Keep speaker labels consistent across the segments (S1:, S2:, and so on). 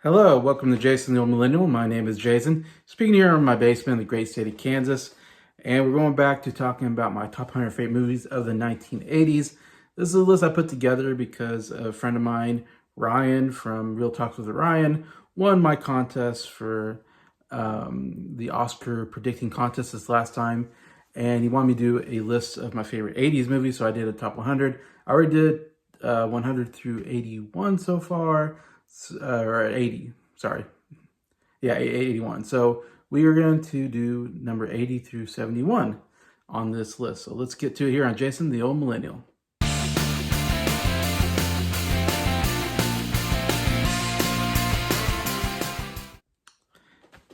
S1: Hello, welcome to Jason the Old Millennial. My name is Jason, speaking here in my basement in the great state of Kansas, and we're going back to talking about my top 100 favorite movies of the 1980s. This is a list I put together because a friend of mine, Ryan from Real Talks with Ryan, won my contest for the Oscar predicting contest this last time, and he wanted me to do a list of my favorite 80s movies, so I did a top 100. I already did 100 through 81 so far. Or 80, sorry. Yeah, 81. So we are going to do number 80 through 71 on this list. So let's get to it here on Jason the Old Millennial.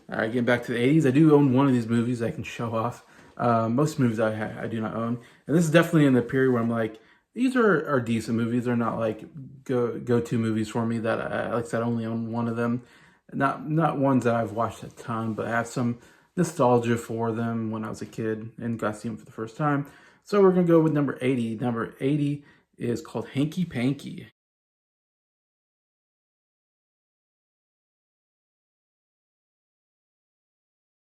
S1: All right, getting back to the 80s. I do own one of these movies I can show off. Most movies I do not own. And this is definitely in the period where I'm like, these are decent movies. They're not like go-to movies for me that like I said, I only own one of them. Not ones that I've watched a ton, but I have some nostalgia for them when I was a kid and got to see them for the first time. So we're going to go with number 80. Number 80 is called Hanky Panky.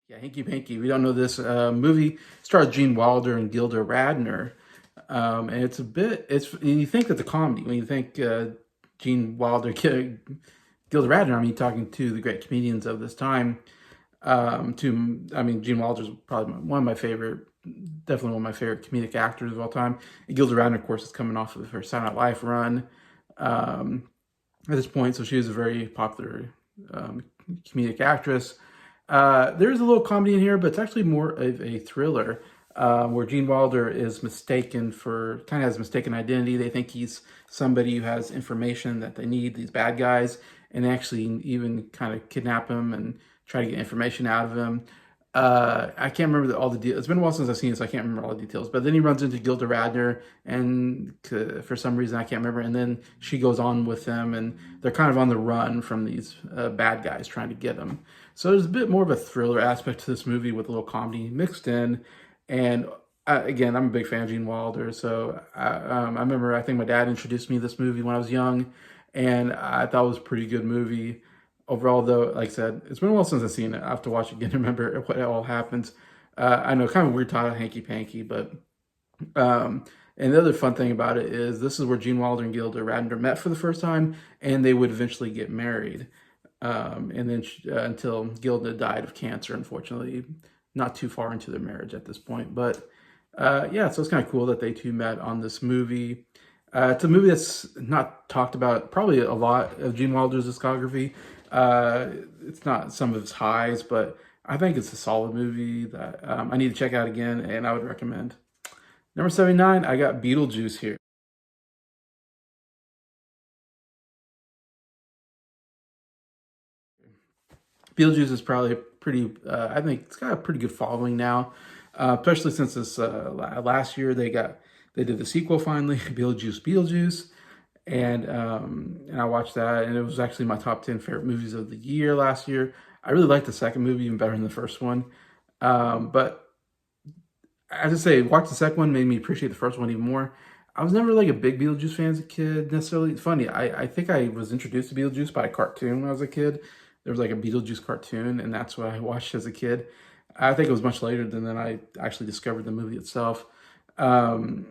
S1: Yeah, Hanky Panky. We don't know this movie. Stars Gene Wilder and Gilda Radner. And you think it's a comedy when you think Gene Wilder, Gilda Radner. I mean, talking to the great comedians of this time. Gene Wilder's probably one of my favorite, definitely one of my favorite comedic actors of all time. And Gilda Radner, of course, is coming off of her Saturday Night Live run at this point, so she was a very popular comedic actress. There's a little comedy in here, but it's actually more of a thriller. Where Gene Wilder is mistaken kind of has mistaken identity. They think he's somebody who has information that they need, these bad guys, and they actually even kind of kidnap him and try to get information out of him. I can't remember all the details. It's been a while since I've seen this, so I can't remember all the details. But then he runs into Gilda Radner, and for some reason I can't remember, and then she goes on with him, and they're kind of on the run from these bad guys trying to get him. So there's a bit more of a thriller aspect to this movie with a little comedy mixed in. And again, I'm a big fan of Gene Wilder, so I remember, I think my dad introduced me to this movie when I was young, and I thought it was a pretty good movie. Overall, though, like I said, it's been a while since I've seen it. I have to watch it again to remember what all happens. I know, kind of a weird title, Hanky Panky, but and the other fun thing about it is this is where Gene Wilder and Gilda Radner met for the first time, and they would eventually get married. And then until Gilda died of cancer, unfortunately, not too far into their marriage at this point. But yeah, so it's kind of cool that they two met on this movie. It's a movie that's not talked about probably a lot of Gene Wilder's discography. It's not some of his highs, but I think it's a solid movie that I need to check out again, and I would recommend. Number 79, I got Beetlejuice here. Beetlejuice is probably I think it's got a pretty good following now, especially since this last year they did the sequel finally, Beetlejuice, and I watched that, and it was actually my top 10 favorite movies of the year last year. I really liked the second movie even better than the first one, but as I say, watching the second one made me appreciate the first one even more. I was never like a big Beetlejuice fan as a kid necessarily. It's funny, I think I was introduced to Beetlejuice by a cartoon when I was a kid. There was like a Beetlejuice cartoon, and that's what I watched as a kid. I think it was much later than I actually discovered the movie itself. Of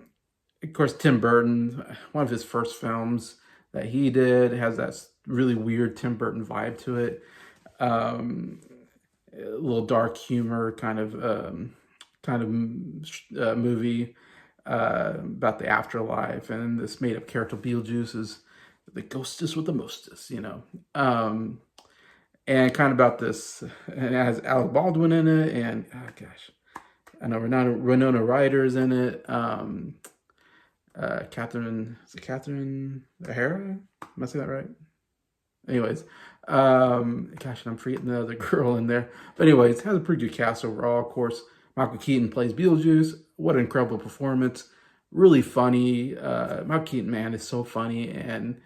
S1: course, Tim Burton, one of his first films that he did, has that really weird Tim Burton vibe to it. A little dark humor kind of movie about the afterlife, and this made-up character Beetlejuice is the ghostest with the mostest, you know. And kind of about this, and it has Alec Baldwin in it, and oh gosh, I know Winona Ryder's in it. Catherine O'Hara? Am I saying that right? Anyways, gosh, I'm forgetting the other girl in there. But anyways, it has a pretty good cast overall. Of course, Michael Keaton plays Beetlejuice. What an incredible performance! Really funny. Michael Keaton, man, is so funny, and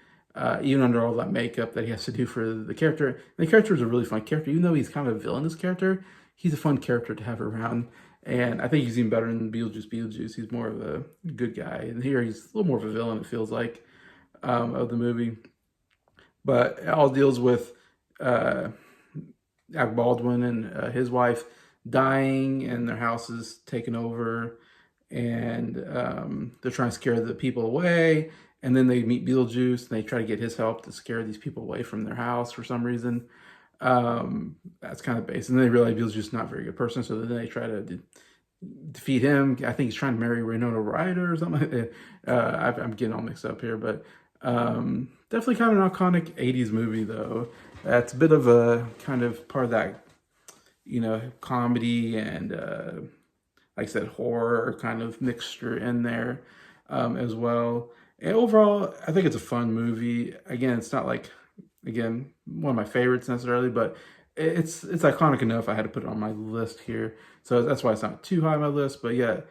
S1: even under all that makeup that he has to do for the character. And the character is a really fun character. Even though he's kind of a villainous character, he's a fun character to have around. And I think he's even better than Beetlejuice. He's more of a good guy. And here he's a little more of a villain, it feels like, of the movie. But it all deals with uh, Alec Baldwin and his wife dying, and their house is taken over, and they're trying to scare the people away. And then they meet Beetlejuice, and they try to get his help to scare these people away from their house for some reason. That's kind of base. And then they realize Beetlejuice is not a very good person, so then they try to defeat him. I think he's trying to marry Winona Ryder or something like that. I'm getting all mixed up here, but definitely kind of an iconic 80s movie, though. That's a bit of a kind of part of that, comedy and, like I said, horror kind of mixture in there as well. And overall, I think it's a fun movie. Again, it's not like, one of my favorites necessarily, but it's iconic enough I had to put it on my list here. So that's why it's not too high on my list. But yeah,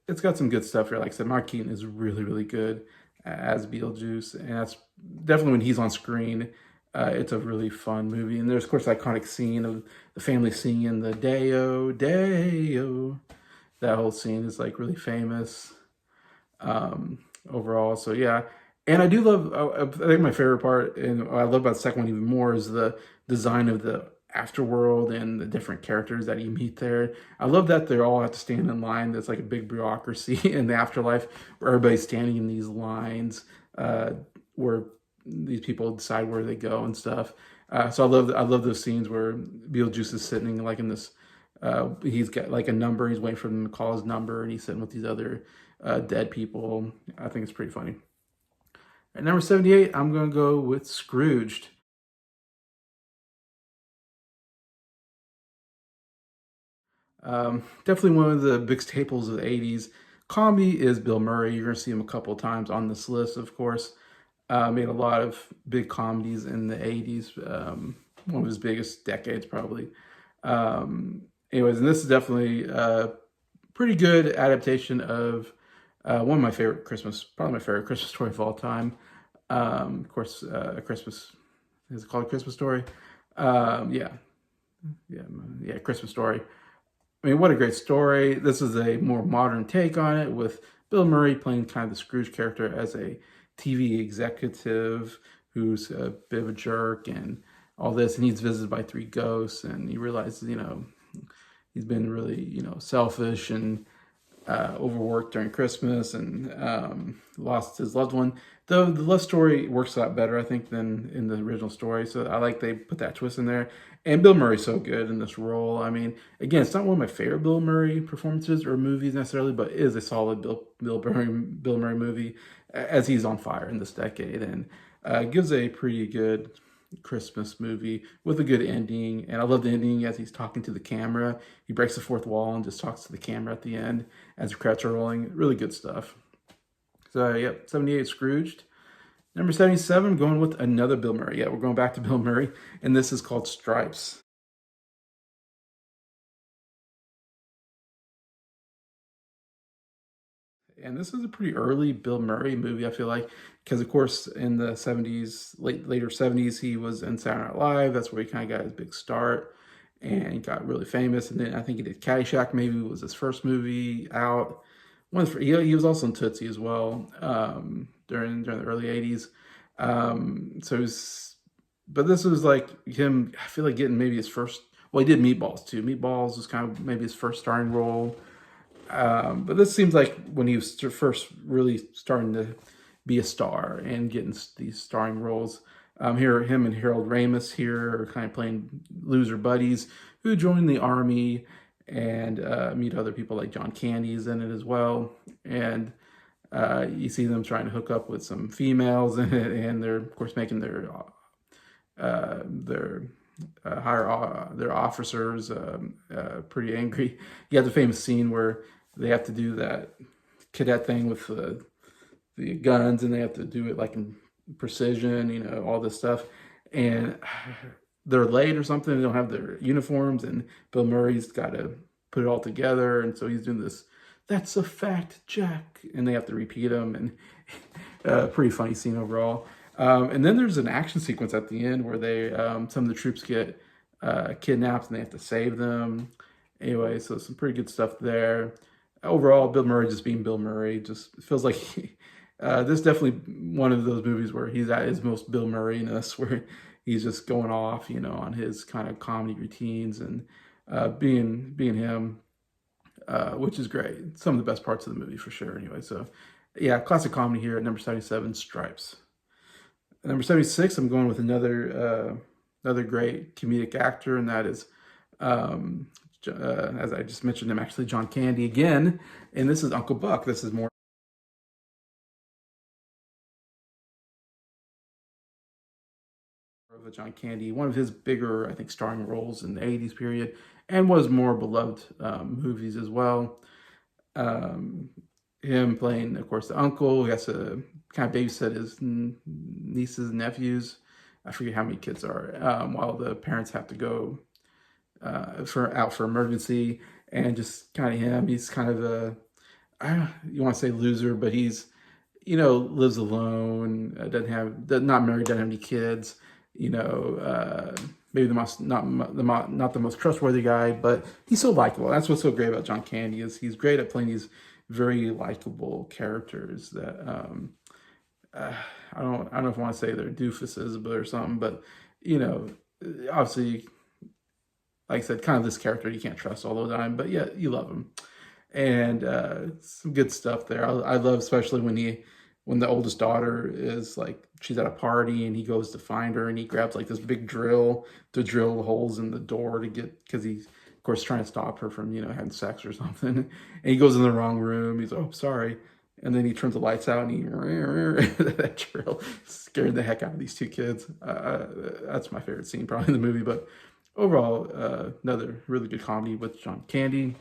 S1: it's got some good stuff here. Like I said, Mark Keaton is really, really good as Beetlejuice, and that's definitely when he's on screen. It's a really fun movie. And there's, of course, the iconic scene of the family singing the Day-O, Day-O. That whole scene is like really famous overall. So yeah. And I do love, I think my favorite part, and what I love about the second one even more, is the design of the afterworld and the different characters that you meet there. I love that they all have to stand in line. There's like a big bureaucracy in the afterlife where everybody's standing in these lines where these people decide where they go and stuff. So I love those scenes where Beetlejuice is sitting like in this, he's got like a number, he's waiting for them to call his number, and he's sitting with these other dead people. I think it's pretty funny. At number 78, I'm going to go with Scrooged. Definitely one of the big staples of the 80s. Comedy is Bill Murray. You're going to see him a couple of times on this list, of course. Made a lot of big comedies in the 80s. One of his biggest decades, probably. Anyways, and this is definitely a pretty good adaptation of one of my favorite probably my favorite Christmas story of all time. Of course, is it called A Christmas Story? Yeah, Christmas Story. I mean, what a great story. This is a more modern take on it, with Bill Murray playing kind of the Scrooge character as a TV executive who's a bit of a jerk and all this, and he's visited by three ghosts, and he realizes, he's been really, selfish and overworked during Christmas, and lost his loved one. Though the love story works a lot better, I think, than in the original story. So I like they put that twist in there. And Bill Murray's so good in this role. I mean, again, it's not one of my favorite Bill Murray performances or movies necessarily, but it is a solid Bill Murray movie, as he's on fire in this decade, and gives a pretty good Christmas movie with a good ending. And I love the ending as he's talking to the camera. He breaks the fourth wall and just talks to the camera at the end as the credits are rolling. Really good stuff. So, yep, 78 Scrooged. Number 77, going with another Bill Murray. Yeah, we're going back to Bill Murray, and this is called Stripes. And this is a pretty early Bill Murray movie, I feel like, because, of course, in the 70s, later 70s, he was in Saturday Night Live. That's where he kind of got his big start and got really famous. And then I think he did Caddyshack, maybe was his first movie out. He was also in Tootsie as well during the early 80s. But this was like him, I feel like, getting maybe his first, well, he did Meatballs too. Meatballs was kind of maybe his first starring role. But this seems like when he was first really starting to be a star and getting these starring roles. Here, him and Harold Ramis here are kind of playing loser buddies who join the army and meet other people like John Candy's in it as well. And you see them trying to hook up with some females in it, and they're, of course, making their officers pretty angry. You have the famous scene where they have to do that cadet thing with the guns, and they have to do it like in precision, all this stuff. And they're late or something, they don't have their uniforms, and Bill Murray's got to put it all together, and so he's doing this, "That's a fact, Jack," and they have to repeat them, and pretty funny scene overall. And then there's an action sequence at the end where they some of the troops get kidnapped and they have to save them. Anyway, so some pretty good stuff there. Overall, Bill Murray just being Bill Murray just feels like this is definitely one of those movies where he's at his most Bill Murray-ness, where he's just going off, on his kind of comedy routines and being him, which is great. Some of the best parts of the movie for sure. Anyway, so yeah, classic comedy here at number 77, Stripes. At number 76, I'm going with another great comedic actor, and that is as I just mentioned him, actually John Candy again, and this is Uncle Buck. This is more of a John Candy, one of his bigger, I think, starring roles in the 80s period, and was more beloved movies as well. Um, Him playing, of course, the uncle who has to kind of babysit his nieces and nephews. I forget how many kids are, while the parents have to go for emergency, and just kind of him. He's kind of you want to say loser, but he's lives alone, not married, doesn't have any kids. Maybe not the most trustworthy guy, but he's so likable. That's what's so great about John Candy, is he's great at playing these very likable characters that I don't know if I want to say they're doofuses, but or something, but obviously, like I said, kind of this character you can't trust all the time, but yeah, you love him. And some good stuff there. I love especially when the oldest daughter is like, she's at a party and he goes to find her and he grabs like this big drill to drill holes in the door because he's of course trying to stop her from having sex or something. And he goes in the wrong room. He's, oh, sorry. And then he turns the lights out and that drill scared the heck out of these two kids. That's my favorite scene probably in the movie. But overall, another really good comedy with John Candy.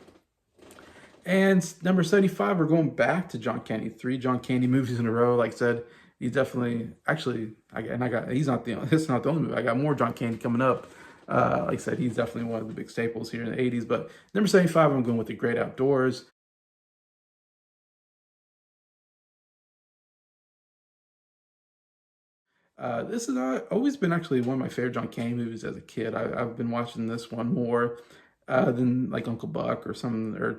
S1: And number 75, we're going back to John Candy. 3 John Candy movies in a row. Like I said, he's definitely, actually, it's not the only movie. I got more John Candy coming up. Like I said, he's definitely one of the big staples here in the 80s. But number 75, I'm going with The Great Outdoors. This has always been actually one of my favorite John Candy movies as a kid. I've been watching this one more than like Uncle Buck or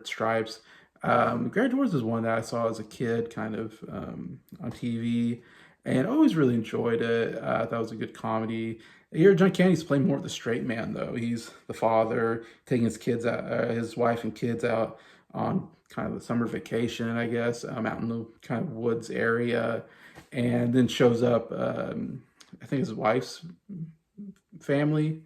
S1: Stripes. Great Outdoors is one that I saw as a kid, kind of on TV, and always really enjoyed it. I thought it was a good comedy. Here, John Candy's playing more of the straight man, though. He's the father taking his kids out, his wife and kids out on kind of a summer vacation, I guess, out in the kind of woods area, and then shows up. I think his wife's family,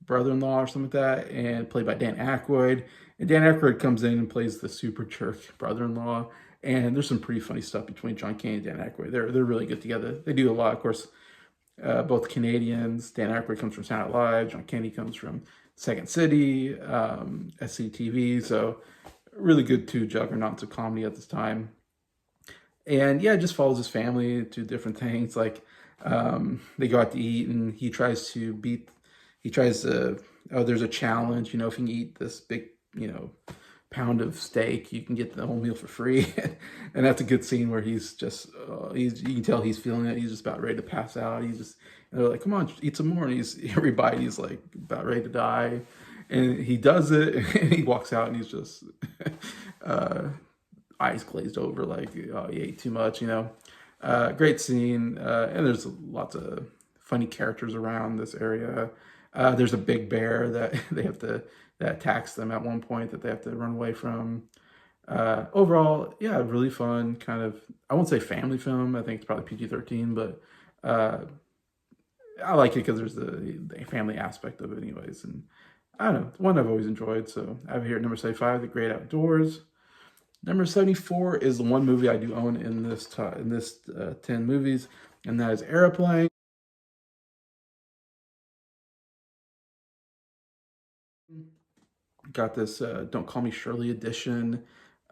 S1: brother-in-law or something like that, and played by Dan Aykroyd. And Dan Aykroyd comes in and plays the super jerk brother-in-law. And there's some pretty funny stuff between John Candy and Dan Aykroyd. They're really good together. They do a lot, of course. Both Canadians. Dan Aykroyd comes from Saturday Night Live. John Candy comes from Second City, SCTV. So really good two juggernauts of comedy at this time. And yeah, it just follows his family to different things. Like they go out to eat, and he tries to there's a challenge, if you can eat this big, pound of steak, you can get the whole meal for free. And that's a good scene where he's just, you can tell he's feeling it. He's just about ready to pass out. And they're like, come on, eat some more. And every bite, he's like about ready to die. And he does it, and he walks out, and he's just eyes glazed over, like, oh, he ate too much, Great scene. And there's lots of funny characters around this area. There's a big bear that that attacks them at one point that they have to run away from. Overall, yeah, really fun, kind of, I won't say family film. I think it's probably PG-13, but I like it because there's the family aspect of it anyways. And I don't know, it's one I've always enjoyed. So I have here at number 75, The Great Outdoors. Number 74 is the one movie I do own in this 10 movies, and that is Airplane. Got this Don't Call Me Shirley edition,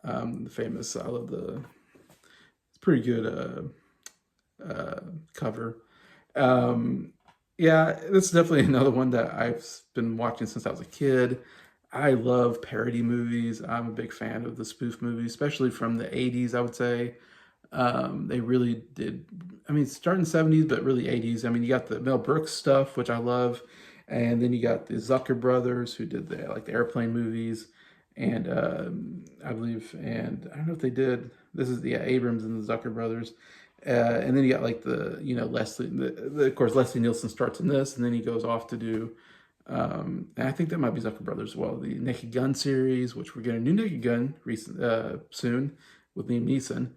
S1: the famous, I love it's pretty good cover. Yeah, this is definitely another one that I've been watching since I was a kid. I love parody movies. I'm a big fan of the spoof movies, especially from the 80s, I would say. They really did, starting in the 70s, but really 80s. You got the Mel Brooks stuff, which I love. And then you got the Zucker brothers who did the Airplane movies. and I believe, and I don't know if they did. This is yeah, Abrams and the Zucker brothers, and then you got like the Leslie, of course Leslie Nielsen starts in this, and then he goes off to do, and I think that might be Zucker brothers as well. The Naked Gun series, which we're getting a new Naked Gun soon with Liam Neeson.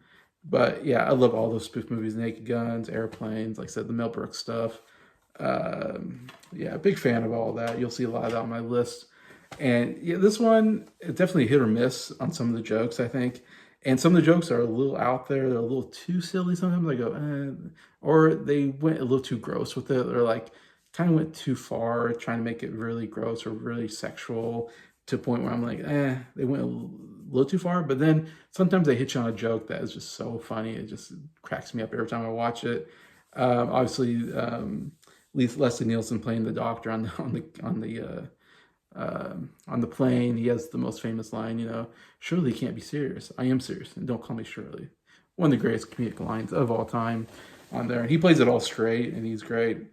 S1: But yeah, I love all those spoof movies: Naked Guns, Airplanes, like I said, the Mel Brooks stuff. Yeah, big fan of all that. You'll see a lot of that on my list. And yeah, this one it's definitely hit or miss on some of the jokes, I think. And some of the jokes are a little out there. They're a little too silly sometimes. I go, or they went a little too gross with it, or like kind of went too far, trying to make it really gross or really sexual to a point where I'm like, they went a little too far. But then sometimes they hit you on a joke that is just so funny. It just cracks me up every time I watch it. Obviously, Leslie Nielsen playing the doctor on the plane. He has the most famous line, Shirley can't be serious. I am serious, and don't call me Shirley. One of the greatest comedic lines of all time on there. And he plays it all straight, and he's great.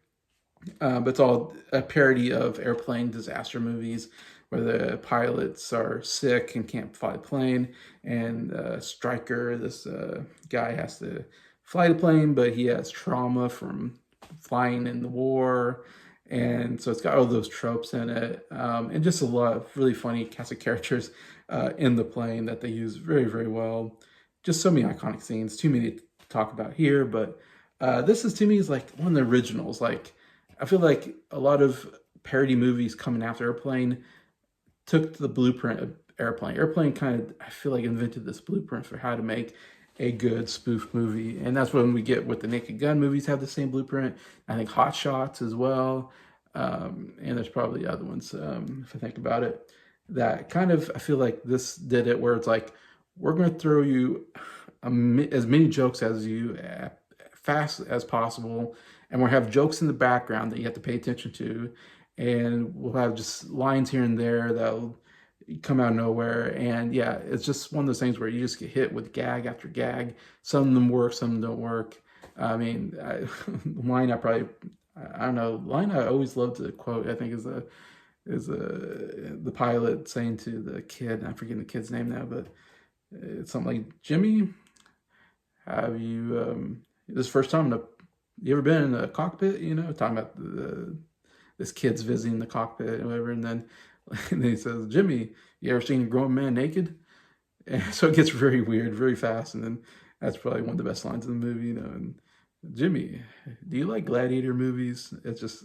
S1: But it's all a parody of airplane disaster movies where the pilots are sick and can't fly the plane, and Stryker, this guy, has to fly the plane, but he has trauma from flying in the war, and so it's got all those tropes in it, and just a lot of really funny cast of characters in the plane that they use very, very well. Just so many iconic scenes, too many to talk about here, but this is, to me, is like one of the originals. Like, I feel like a lot of parody movies coming after Airplane took the blueprint of Airplane. Airplane kind of, I feel like, invented this blueprint for how to make a good spoof movie, and that's when we get with the Naked Gun movies have the same blueprint. I think Hot Shots as well, and there's probably other ones if I think about it. That kind of, I feel like this did it where it's like, we're going to throw you as many jokes as you fast as possible, and we'll have jokes in the background that you have to pay attention to, and we'll have just lines here and there that'll come out of nowhere. And yeah, it's just one of those things where you just get hit with gag after gag. Some of them work, some of them don't work. I mean, line I don't know, line I always love to quote, I think, is the pilot saying to the kid, I'm forgetting the kid's name now, but it's something like, Jimmy, have you this first time you ever been in a cockpit? Talking about this kid's visiting the cockpit and whatever, and then he says, Jimmy, you ever seen a grown man naked? And so it gets very weird, very fast, and then that's probably one of the best lines in the movie. And Jimmy, do you like gladiator movies? It's just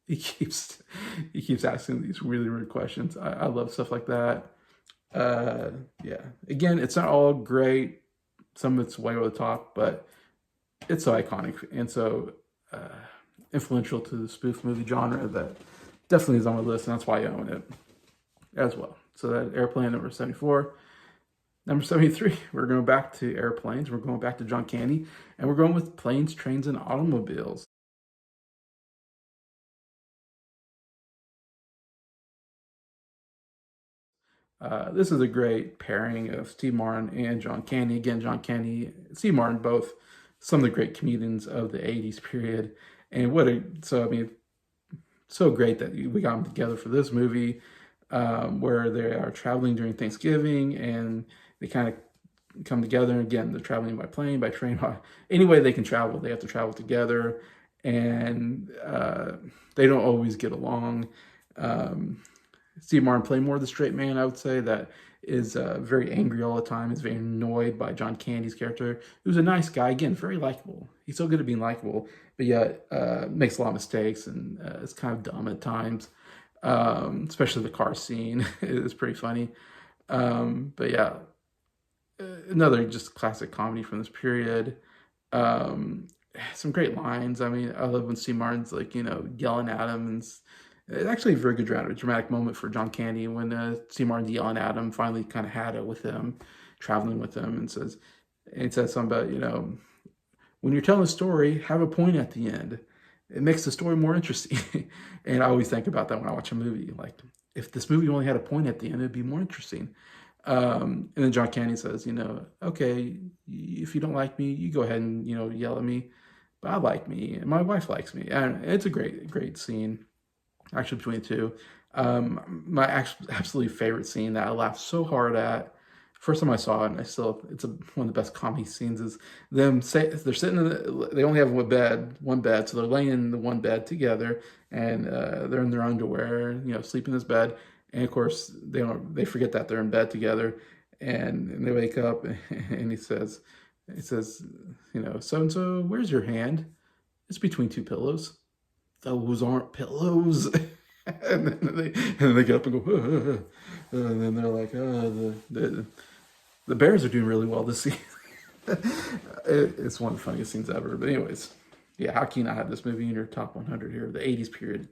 S1: he keeps asking these really weird questions. I love stuff like that. Yeah, again, it's not all great. Some of it's way over the top, but it's so iconic and so influential to the spoof movie genre that definitely is on my list, and that's why I own it as well. So that Airplane, number 74. Number 73, we're going back to airplanes. We're going back to John Candy, and we're going with Planes, Trains, and Automobiles. This is a great pairing of Steve Martin and John Candy. Again, John Candy, Steve Martin, both some of the great comedians of the 80s period. And I mean, so great that we got them together for this movie, where they are traveling during Thanksgiving, and they kind of come together. And again, they're traveling by plane, by train, any way they can travel, they have to travel together, and they don't always get along. Steve Martin played more of the straight man, I would say, that is very angry all the time, is very annoyed by John Candy's character, who's a nice guy, again, very likable. He's so good at being likable, but yet makes a lot of mistakes, and it's kind of dumb at times, especially the car scene is pretty funny. But yeah, another just classic comedy from this period. Some great lines. I mean, I love when Steve Martin's like, yelling at him, and it's actually a very good dramatic moment for John Candy when Steve Martin's yelling at him, finally kind of had it with him, traveling with him, and it says something about, when you're telling a story, have a point at the end. It makes the story more interesting. And I always think about that when I watch a movie. Like, if this movie only had a point at the end, it'd be more interesting. And then John Candy says, okay, if you don't like me, you go ahead and, yell at me. But I like me, and my wife likes me. And it's a great, great scene, actually, between the two. My absolutely favorite scene that I laughed so hard at. First time I saw it, and one of the best comedy scenes is them say they're sitting they only have one bed, so they're laying in the one bed together, and they're in their underwear, sleep in this bed, and of course they forget that they're in bed together, and they wake up, and he says, so and so, where's your hand? It's between two pillows. Those aren't pillows. and then they get up and go, and then they're like, the Bears are doing really well this season. It's one of the funniest scenes ever. But anyways, yeah, how can you not have this movie in your top 100 here? The 80s period,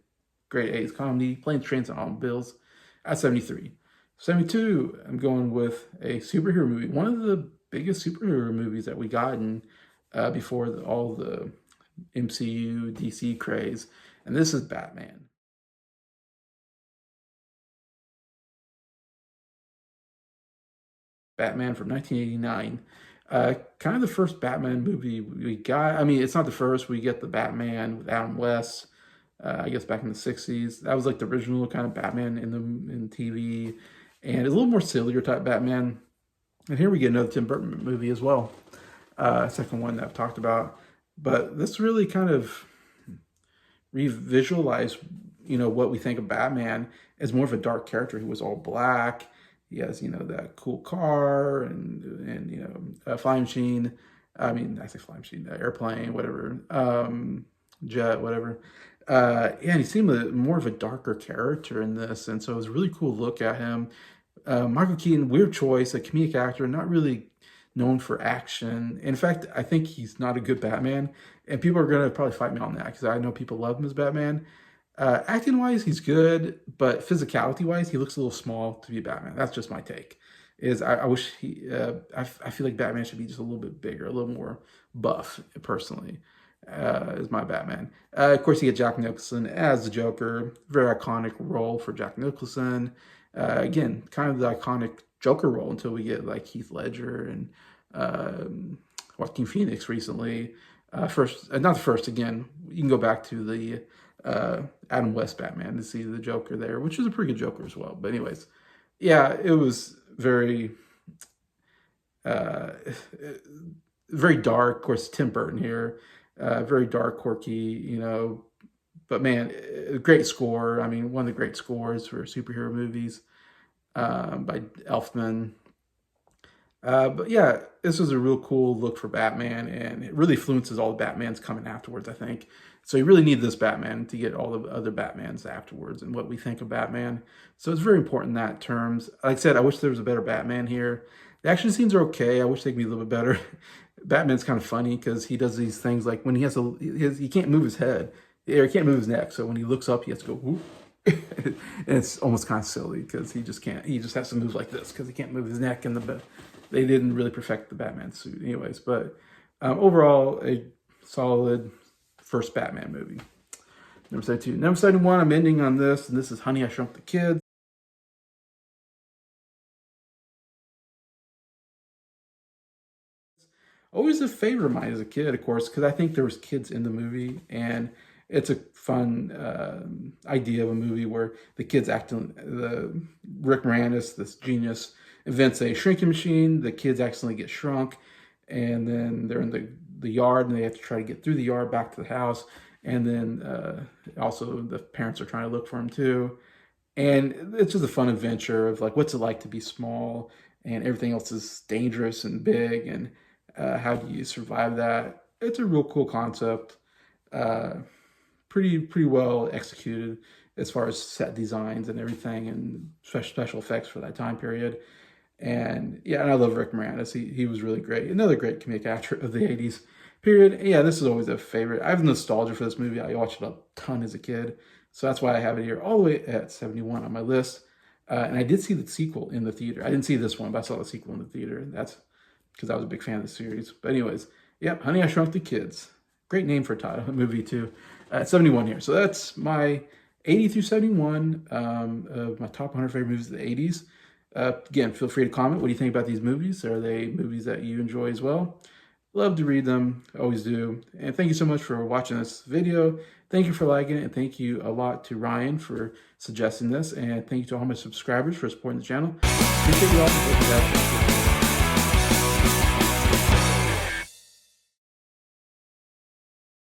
S1: great 80s comedy, Planes, Trains, and Automobiles at 73. 72, I'm going with a superhero movie. One of the biggest superhero movies that we gotten before all the MCU, DC craze. And this is Batman. Batman from 1989. Kind of the first Batman movie we got. I mean, it's not the first. We get the Batman with Adam West, I guess back in the 60s. That was like the original kind of Batman in TV. And it's a little more sillier type Batman. And here we get another Tim Burton movie as well. Second one that I've talked about. But this really kind of revisualize, what we think of Batman as more of a dark character who was all black. He has, that cool car and a flying machine. I mean, I say flying machine, airplane, whatever, jet, whatever. Yeah, and he seemed more of a darker character in this, and so it was a really cool look at him. Michael Keaton, weird choice, a comedic actor, not really known for action. In fact, I think he's not a good Batman, and people are going to probably fight me on that because I know people love him as Batman. Acting wise, he's good, but physicality wise, he looks a little small to be Batman. That's just my take. I wish I feel like Batman should be just a little bit bigger, a little more buff, personally, is my Batman. Of course, you get Jack Nicholson as the Joker, very iconic role for Jack Nicholson. Again, kind of the iconic Joker role until we get like Heath Ledger and Joaquin Phoenix recently. First, not the first. Again, you can go back to the Adam West Batman to see the Joker there, which is a pretty good Joker as well. But anyways, yeah, it was uh, very dark. Of course, Tim Burton here, very dark, quirky, But man, a great score. I mean, one of the great scores for superhero movies by Elfman. But yeah, this was a real cool look for Batman, and it really influences all the Batmans coming afterwards, I think. So you really need this Batman to get all the other Batmans afterwards and what we think of Batman. So it's very important in that terms. Like I said, I wish there was a better Batman here. The action scenes are okay. I wish they'd be a little bit better. Batman's kind of funny because he does these things like when he can't move his head, or he can't move his neck. So when he looks up, he has to go, whoop. And it's almost kind of silly because he just can't. He just has to move like this because he can't move his neck. And they didn't really perfect the Batman suit, anyways. But overall, a solid first Batman movie. Number 72. Number 71. I'm ending on this, and this is Honey, I Shrunk the Kids. Always a favorite of mine as a kid, of course, because I think there was kids in the movie, and it's a fun idea of a movie where the kids acting, the Rick Moranis, this genius, invents a shrinking machine. The kids accidentally get shrunk, and then they're in the yard, and they have to try to get through the yard back to the house. And then also the parents are trying to look for them too. And it's just a fun adventure of like, what's it like to be small and everything else is dangerous and big, and how do you survive that? It's a real cool concept. Uh, pretty well executed as far as set designs and everything, and special effects for that time period. And yeah, and I love Rick Moranis. He was really great. Another great comedic actor of the 80s period. Yeah, this is always a favorite. I have nostalgia for this movie. I watched it a ton as a kid. So that's why I have it here all the way at 71 on my list. And I did see the sequel in the theater. I didn't see this one, but I saw the sequel in the theater. That's because I was a big fan of the series. But anyways, yep, Honey, I Shrunk the Kids. Great name for a title, movie too. 71 here. So that's my 80 through 71 of my top 100 favorite movies of the 80s. Again, feel free to comment. What do you think about these movies? Are they movies that you enjoy as well? Love to read them, always do. And thank you so much for watching this video. Thank you for liking it, and thank you a lot to Ryan for suggesting this, and thank you to all my subscribers for supporting the channel. Appreciate you all.